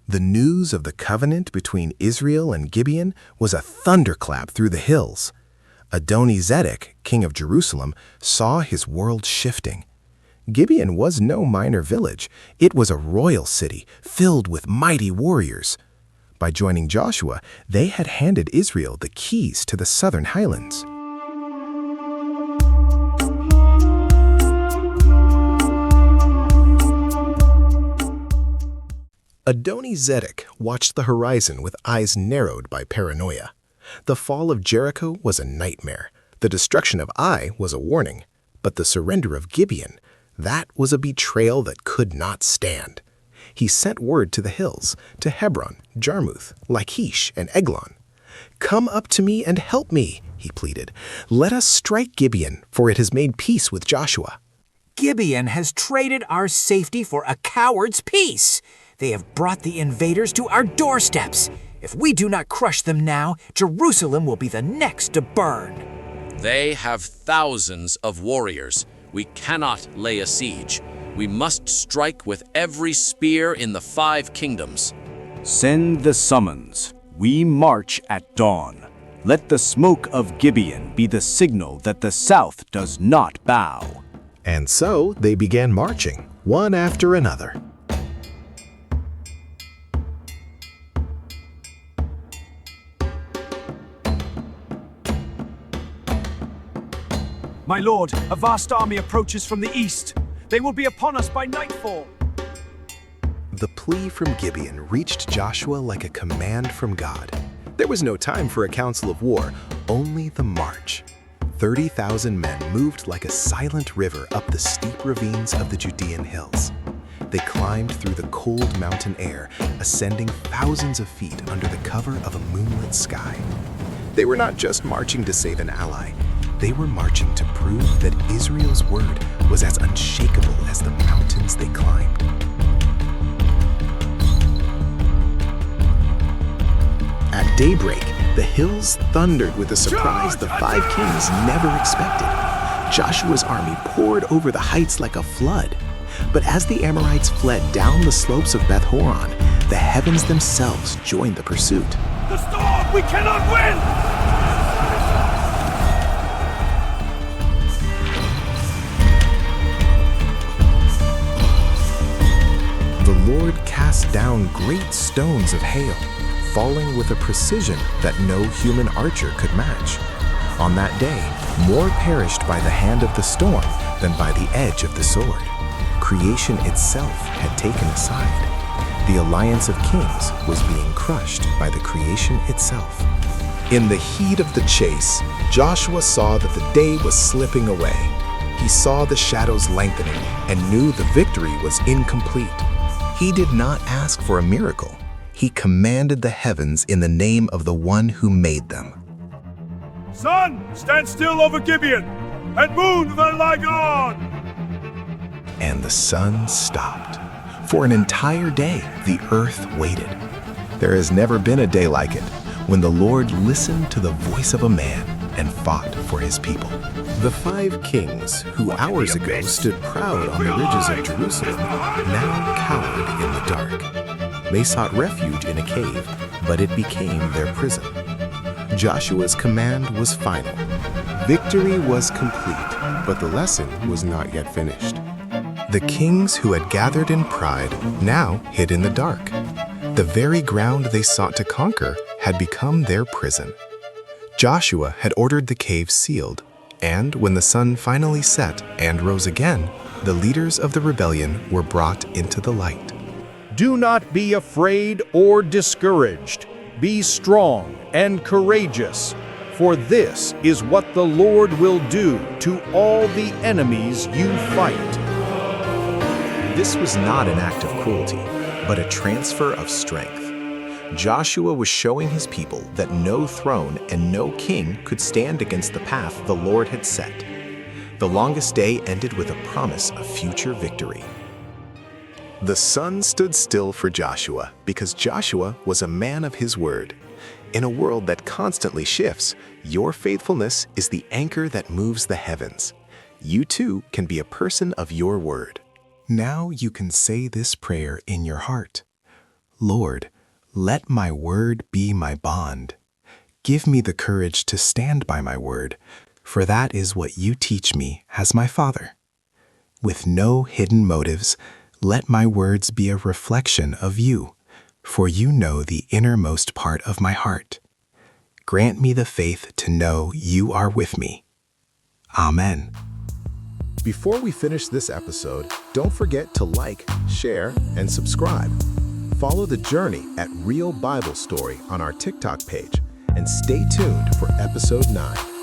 The news of the covenant between Israel and Gibeon was a thunderclap through the hills. Adoni-Zedek, king of Jerusalem, saw his world shifting. Gibeon was no minor village. It was a royal city filled with mighty warriors. By joining Joshua, they had handed Israel the keys to the southern highlands. Adoni-Zedek watched the horizon with eyes narrowed by paranoia. The fall of Jericho was a nightmare. The destruction of Ai was a warning. But the surrender of Gibeon, that was a betrayal that could not stand. He sent word to the hills, to Hebron, Jarmuth, Lachish, and Eglon. "Come up to me and help me," he pleaded. "Let us strike Gibeon, for it has made peace with Joshua." "Gibeon has traded our safety for a coward's peace. They have brought the invaders to our doorsteps. If we do not crush them now, Jerusalem will be the next to burn." "They have thousands of warriors. We cannot lay a siege. We must strike with every spear in the 5 kingdoms." "Send the summons. We march at dawn. Let the smoke of Gibeon be the signal that the south does not bow." And so they began marching, one after another. "My lord, a vast army approaches from the east. They will be upon us by nightfall." The plea from Gibeon reached Joshua like a command from God. There was no time for a council of war, only the march. 30,000 men moved like a silent river up the steep ravines of the Judean hills. They climbed through the cold mountain air, ascending thousands of feet under the cover of a moonlit sky. They were not just marching to save an ally. They were marching to prove that Israel's word was as unshakable as the mountains they climbed. At daybreak, the hills thundered with a surprise the 5 kings never expected. Joshua's army poured over the heights like a flood. But as the Amorites fled down the slopes of Beth Horon, the heavens themselves joined the pursuit. "The storm! We cannot win!" The Lord cast down great stones of hail, falling with a precision that no human archer could match. On that day, more perished by the hand of the storm than by the edge of the sword. Creation itself had taken a side. The alliance of kings was being crushed by the creation itself. In the heat of the chase, Joshua saw that the day was slipping away. He saw the shadows lengthening and knew the victory was incomplete. He did not ask for a miracle. He commanded the heavens in the name of the one who made them. "Sun, stand still over Gibeon, and moon, then lie gone!" And the sun stopped. For an entire day, the earth waited. There has never been a day like it, when the Lord listened to the voice of a man and fought for his people. The 5 kings, who hours ago stood proud on the ridges of Jerusalem, now cowered in the dark. They sought refuge in a cave, but it became their prison. Joshua's command was final. Victory was complete, but the lesson was not yet finished. The kings who had gathered in pride now hid in the dark. The very ground they sought to conquer had become their prison. Joshua had ordered the cave sealed, and when the sun finally set and rose again, the leaders of the rebellion were brought into the light. "Do not be afraid or discouraged. Be strong and courageous, for this is what the Lord will do to all the enemies you fight." This was not an act of cruelty, but a transfer of strength. Joshua was showing his people that no throne and no king could stand against the path the Lord had set. The longest day ended with a promise of future victory. The sun stood still for Joshua because Joshua was a man of his word. In a world that constantly shifts, your faithfulness is the anchor that moves the heavens. You too can be a person of your word. Now you can say this prayer in your heart. Lord, let my word be my bond. Give me the courage to stand by my word, for that is what you teach me as my Father. With no hidden motives, let my words be a reflection of you, for you know the innermost part of my heart. Grant me the faith to know you are with me. Amen. Before we finish this episode, don't forget to like, share, and subscribe. Follow the journey at Real Bible Story on our TikTok page, and stay tuned for episode 9.